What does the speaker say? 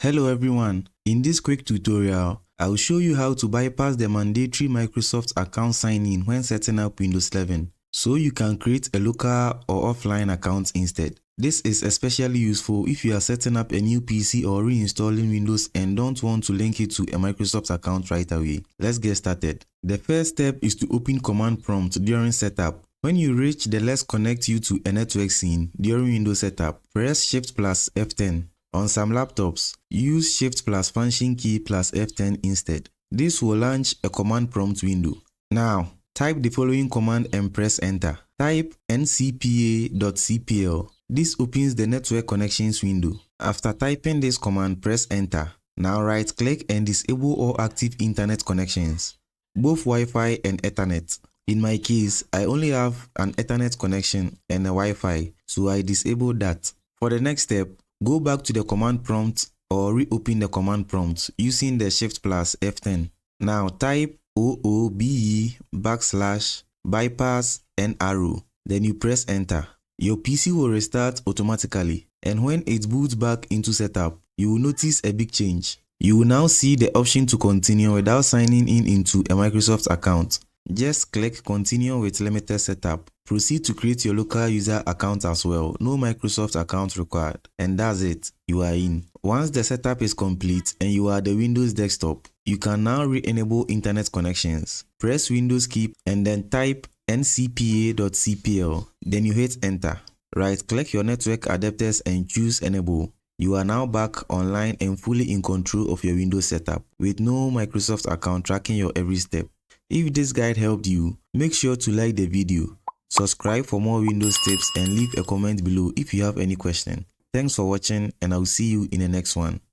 Hello everyone, in this quick tutorial, I will show you how to bypass the mandatory Microsoft account sign-in when setting up Windows 11, so you can create a local or offline account instead. This is especially useful if you are setting up a new PC or reinstalling Windows and don't want to link it to a Microsoft account right away. Let's get started. The first step is to open command prompt during setup. When you reach the Let's Connect You to a Network scene during Windows setup, press Shift plus F10. On some laptops, use Shift plus function key plus F10 instead. This will launch a command prompt window. Now, type the following command and press enter. Type ncpa.cpl. This opens the network connections window. After typing this command, press enter. Now right click and disable all active internet connections, both Wi-Fi and Ethernet. In my case, I only have an Ethernet connection and a Wi-Fi, so I disable that. For the next step, go back to the command prompt or reopen the command prompt using the Shift plus F10. Now type OOBE/bypass and arrow. Then you press enter. Your PC will restart automatically, and when it boots back into setup, you will notice a big change. You will now see the option to continue without signing in into a Microsoft account. Just click continue with limited setup. Proceed to create your local user account as well. No Microsoft account required. And that's it. You are in. Once the setup is complete and you are at the Windows desktop, you can now re-enable internet connections. Press Windows key and then type ncpa.cpl. Then you hit enter. Right click your network adapters and choose enable. You are now back online and fully in control of your Windows setup with no Microsoft account tracking your every step. If this guide helped you, make sure to like the video, subscribe for more Windows tips and leave a comment below if you have any question. Thanks for watching and I will see you in the next one.